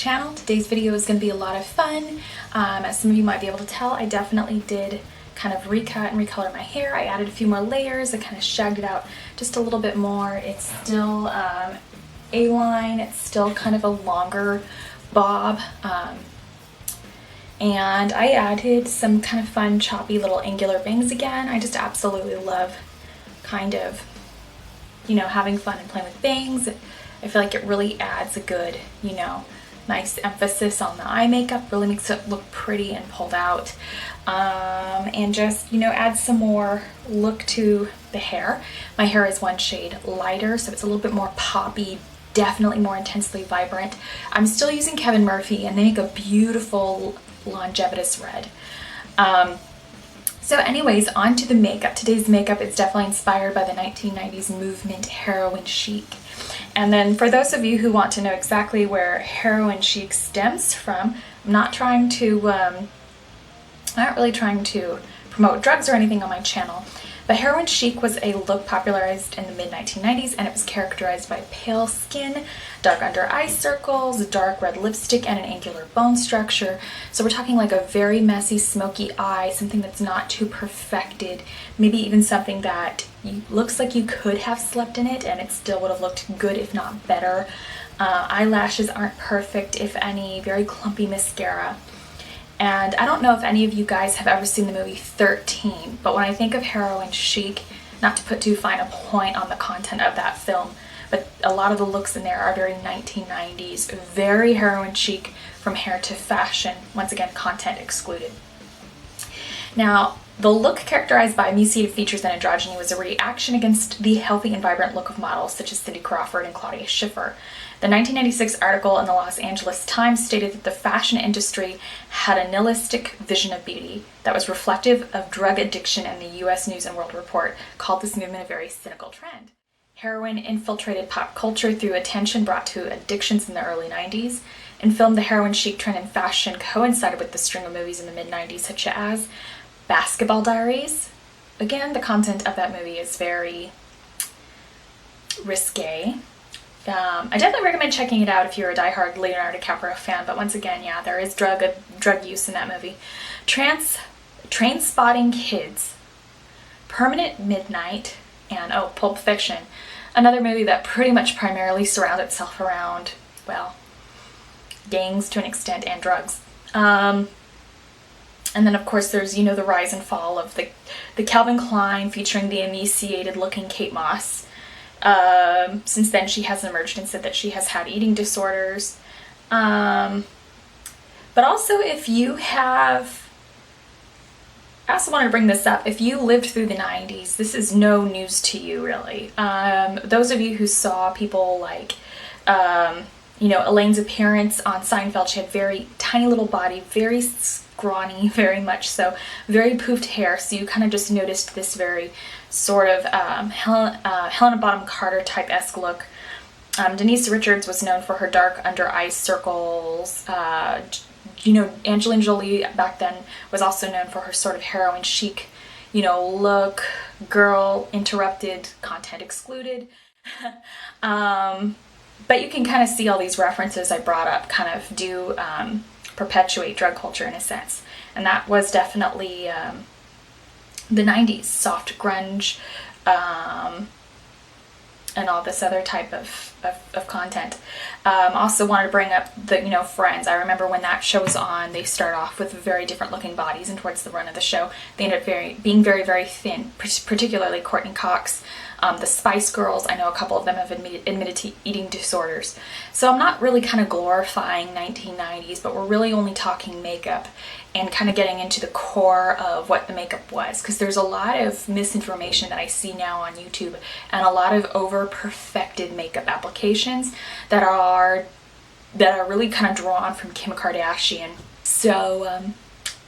channel. Today's video is going to be a lot of fun. As some of you might be able to tell, I definitely did kind of recut and recolor my hair. I added a few more layers. I kind of shagged it out just a little bit more. It's still A-line. It's still kind of a longer bob. And I added some kind of fun choppy little angular bangs again. I just absolutely love kind of, you know, having fun and playing with bangs. I feel like it really adds a good, you know, nice emphasis on the eye makeup, really makes it look pretty and pulled out. And just, you know, add some more look to the hair. My hair is one shade lighter, so it's a little bit more poppy, definitely more intensely vibrant. I'm still using Kevin Murphy, and they make a beautiful longevitous red. So anyways, on to the makeup. Today's makeup is definitely inspired by the 1990s movement Heroin Chic. And then for those of you who want to know exactly where Heroin Chic stems from, I'm not really trying to promote drugs or anything on my channel, but Heroin Chic was a look popularized in the mid-1990s, and it was characterized by pale skin, dark under eye circles, dark red lipstick, and an angular bone structure. So we're talking like a very messy, smoky eye, something that's not too perfected, maybe even something that looks like you could have slept in it and it still would have looked good, if not better. Eyelashes aren't perfect, if any, very clumpy mascara. And I don't know if any of you guys have ever seen the movie 13, but when I think of Heroin Chic, not to put too fine a point on the content of that film, but a lot of the looks in there are very 1990s, very Heroin Chic from hair to fashion. Once again, content excluded. Now, the look characterized by emaciated features and androgyny was a reaction against the healthy and vibrant look of models such as Cindy Crawford and Claudia Schiffer. The 1996 article in the Los Angeles Times stated that the fashion industry had a nihilistic vision of beauty that was reflective of drug addiction, and the U.S. News and World Report called this movement a very cynical trend. Heroin infiltrated pop culture through attention brought to addictions in the early 90s. In film, the heroin chic trend in fashion coincided with the string of movies in the mid-90s, such as Basketball Diaries. Again, the content of that movie is very risque. I definitely recommend checking it out if you're a diehard Leonardo DiCaprio fan, but once again, yeah, there is drug use in that movie. Trainspotting Kids, Permanent Midnight, and Pulp Fiction, another movie that pretty much primarily surrounds itself around, well, gangs to an extent and drugs. And then of course there's, you know, the rise and fall of the Calvin Klein featuring the emaciated looking Kate Moss. Since then she has emerged and said that she has had eating disorders. But also if you have, I also wanted to bring this up, if you lived through the 90s, this is no news to you really. Those of you who saw people like, you know, Elaine's appearance on Seinfeld, she had very tiny little body, very scrawny, very much so, very poofed hair, so you kind of just noticed this very sort of Helena Bonham Carter type-esque look. Denise Richards was known for her dark under eye circles. You know, Angelina Jolie back then was also known for her sort of heroin chic, you know, look, girl, interrupted, content excluded. But you can kind of see all these references I brought up kind of do perpetuate drug culture in a sense. And that was definitely the 90s, soft grunge, and all this other type of content. Also wanted to bring up the, you know, Friends. I remember when that show was on, they start off with very different looking bodies, and towards the run of the show, they ended up being very, very thin, particularly Courtney Cox. The Spice Girls, I know a couple of them have admitted to eating disorders. So I'm not really kind of glorifying 1990s, but we're really only talking makeup and kind of getting into the core of what the makeup was, because there's a lot of misinformation that I see now on YouTube and a lot of over-perfected makeup applications that are really kind of drawn from Kim Kardashian. So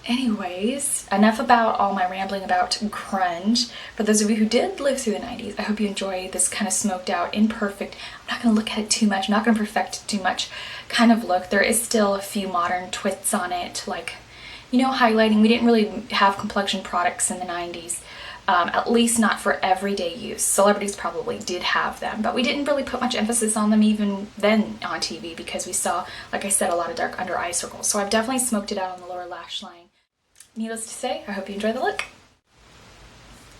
anyways, enough about all my rambling about grunge. For those of you who did live through the 90s, I hope you enjoy this kind of smoked out, imperfect, I'm not going to look at it too much, I'm not going to perfect it too much kind of look. There is still a few modern twists on it, like, you know, highlighting. We didn't really have complexion products in the 90s. at least not for everyday use. Celebrities probably did have them, but we didn't really put much emphasis on them even then on TV because we saw, like I said, a lot of dark under eye circles. So I've definitely smoked it out on the lower lash line. Needless to say, I hope you enjoy the look.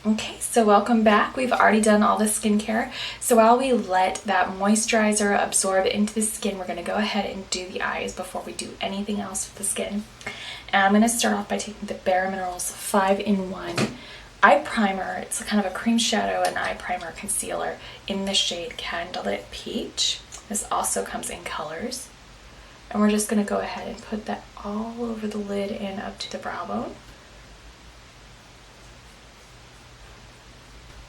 Okay, so welcome back. We've already done all the skincare. So while we let that moisturizer absorb into the skin, we're gonna go ahead and do the eyes before we do anything else with the skin. And I'm gonna start off by taking the BareMinerals 5-in-1 eye primer. It's kind of a cream shadow and eye primer concealer in the shade Candlelit Peach. This also comes in colors. And we're just gonna go ahead and put that all over the lid and up to the brow bone.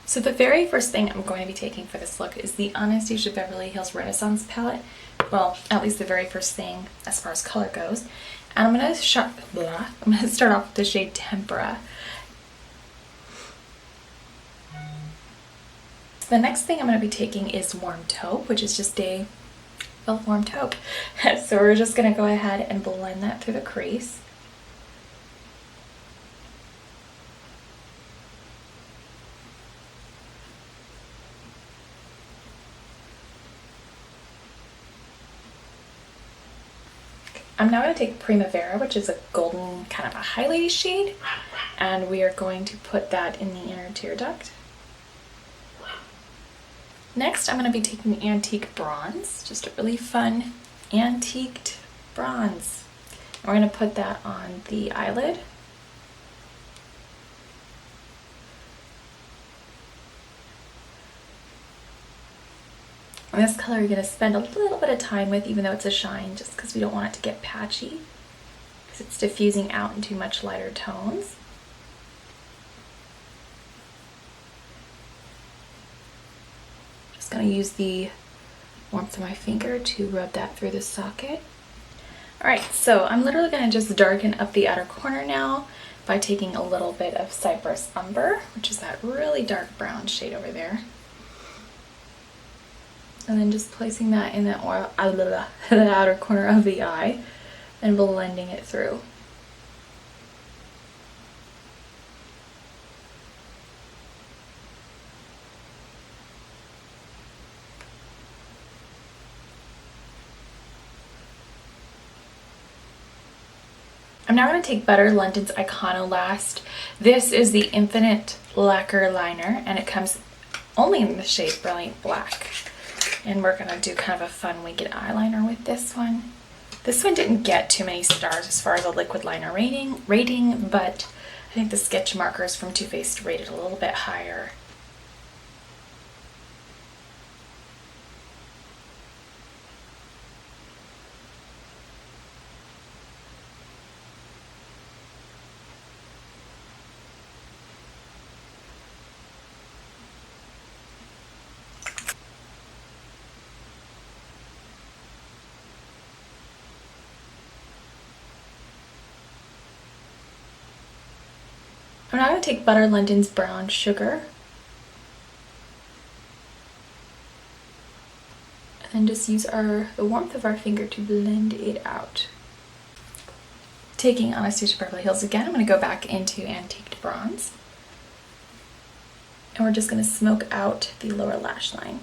So the very first thing I'm going to be taking for this look is the Anastasia Beverly Hills Renaissance palette. Well, at least the very first thing as far as color goes. And I'm going to start off with the shade Tempera. The next thing I'm going to be taking is Warm Taupe, which is just a warm taupe. So we're just going to go ahead and blend that through the crease. I'm now going to take Primavera, which is a golden kind of a highlighty shade, and we are going to put that in the inner tear duct. Next, I'm going to be taking Antique Bronze, just a really fun antiqued bronze. And we're going to put that on the eyelid. And this color you're going to spend a little bit of time with, even though it's a shine, just because we don't want it to get patchy, because it's diffusing out into much lighter tones. Just going to use the warmth of my finger to rub that through the socket. Alright, so I'm literally going to just darken up the outer corner now by taking a little bit of Cypress Umber, which is that really dark brown shade over there. And then just placing that in the outer corner of the eye and blending it through. I'm now going to take Butter London's Iconolast. This is the Infinite Lacquer Liner, and it comes only in the shade Brilliant Black. And we're going to do kind of a fun wicked eyeliner with this one. This one didn't get too many stars as far as a liquid liner rating, but I think the sketch markers from Too Faced rated a little bit higher. I'm now going to take Butter London's Brown Sugar and just use the warmth of our finger to blend it out. Taking Anastasia Beverly Hills again, I'm going to go back into Antiqued Bronze, and we're just going to smoke out the lower lash line.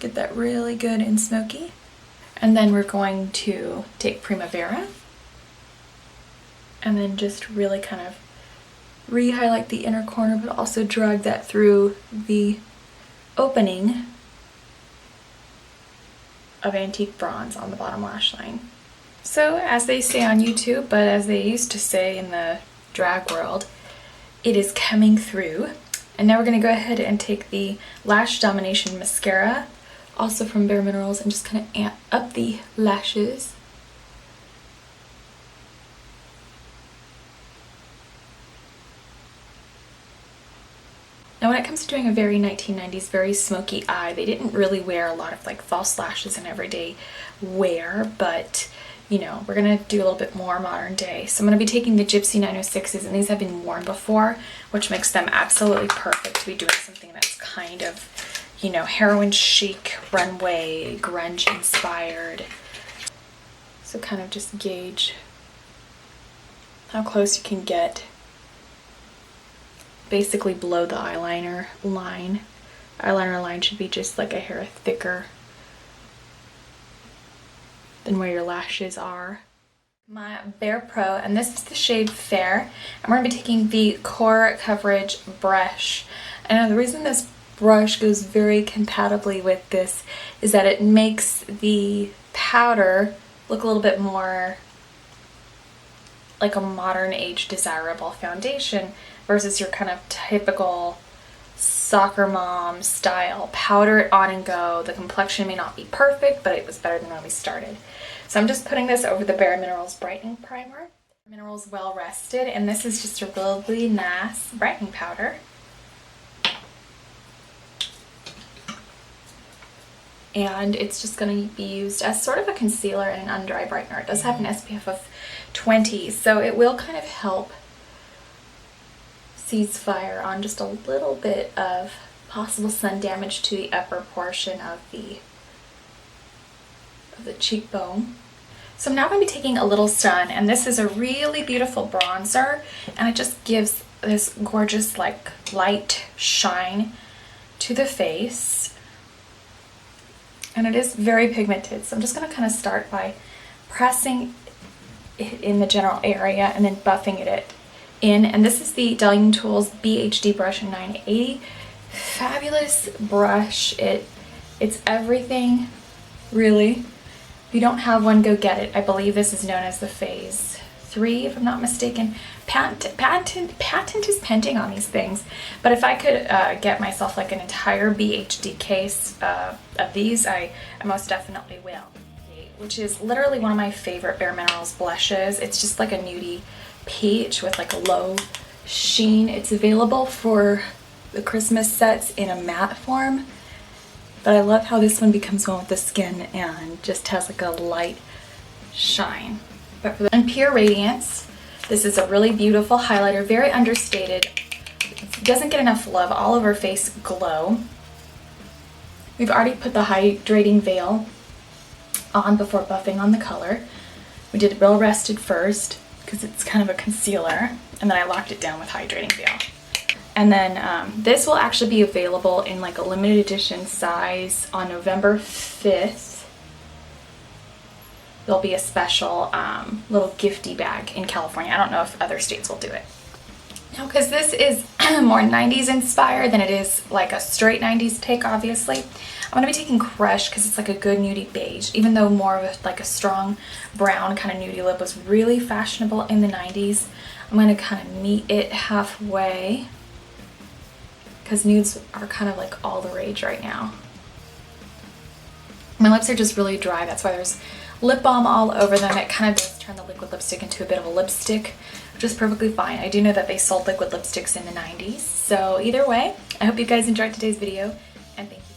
Get that really good and smoky. And then we're going to take Primavera and then just really kind of re-highlight the inner corner, but also drag that through the opening of Antique Bronze on the bottom lash line. So as they say on YouTube, but as they used to say in the drag world, it is coming through. And now we're going to go ahead and take the Lash Domination Mascara, also from BareMinerals, and just kind of amp up the lashes. Now when it comes to doing a very 1990s, very smoky eye, they didn't really wear a lot of like false lashes in everyday wear, but you know, we're gonna do a little bit more modern day. So I'm gonna be taking the Gypsy 906s, and these have been worn before, which makes them absolutely perfect to be doing something that's kind of, you know, heroin chic, runway, grunge inspired. So kind of just gauge how close you can get. Basically below the eyeliner line. Eyeliner line should be just like a hair thicker than where your lashes are. My Bare Pro, and this is the shade Fair. I'm going to be taking the Core Coverage brush. And the reason this brush goes very compatibly with this is that it makes the powder look a little bit more like a modern age desirable foundation versus your kind of typical soccer mom style powder it on and go. The complexion may not be perfect, but it was better than when we started. So I'm just putting this over the BareMinerals Brightening Primer. Minerals Well Rested, and this is just a really nice brightening powder. And it's just going to be used as sort of a concealer and an under eye brightener. It does have an SPF of 20, so it will kind of help seize fire on just a little bit of possible sun damage to the upper portion of the cheekbone. So I'm now going to be taking a Little Sun, and this is a really beautiful bronzer, and it just gives this gorgeous like light shine to the face. And it is very pigmented, so I'm just going to kind of start by pressing it in the general area and then buffing it in. And this is the Ardell Tools BHD brush in 980. Fabulous brush. It's everything, really. If you don't have one, go get it. I believe this is known as the Phase 3, if I'm not mistaken. Patent is pending on these things, but if I could get myself like an entire BHD case of these, I most definitely will. Which is literally one of my favorite BareMinerals blushes. It's just like a nudie peach with like a low sheen. It's available for the Christmas sets in a matte form, but I love how this one becomes one with the skin and just has like a light shine. But for the Pure Radiance, this is a really beautiful highlighter, very understated. It doesn't get enough love. All over face glow. We've already put the hydrating veil on before buffing on the color. We did Well Rested first because it's kind of a concealer, and then I locked it down with hydrating veil. And then this will actually be available in like a limited edition size on November 5th. There'll be a special little gifty bag in California. I don't know if other states will do it. Now, because this is more 90s inspired than it is like a straight 90s take, obviously, I'm going to be taking Crush because it's like a good nudie beige, even though more of like a strong brown kind of nudie lip was really fashionable in the 90s. I'm going to kind of meet it halfway because nudes are kind of like all the rage right now. My lips are just really dry. That's why there's lip balm all over them. It kind of does turn the liquid lipstick into a bit of a lipstick, which is perfectly fine. I do know that they sold liquid lipsticks in the 90s. So either way, I hope you guys enjoyed today's video, and thank you.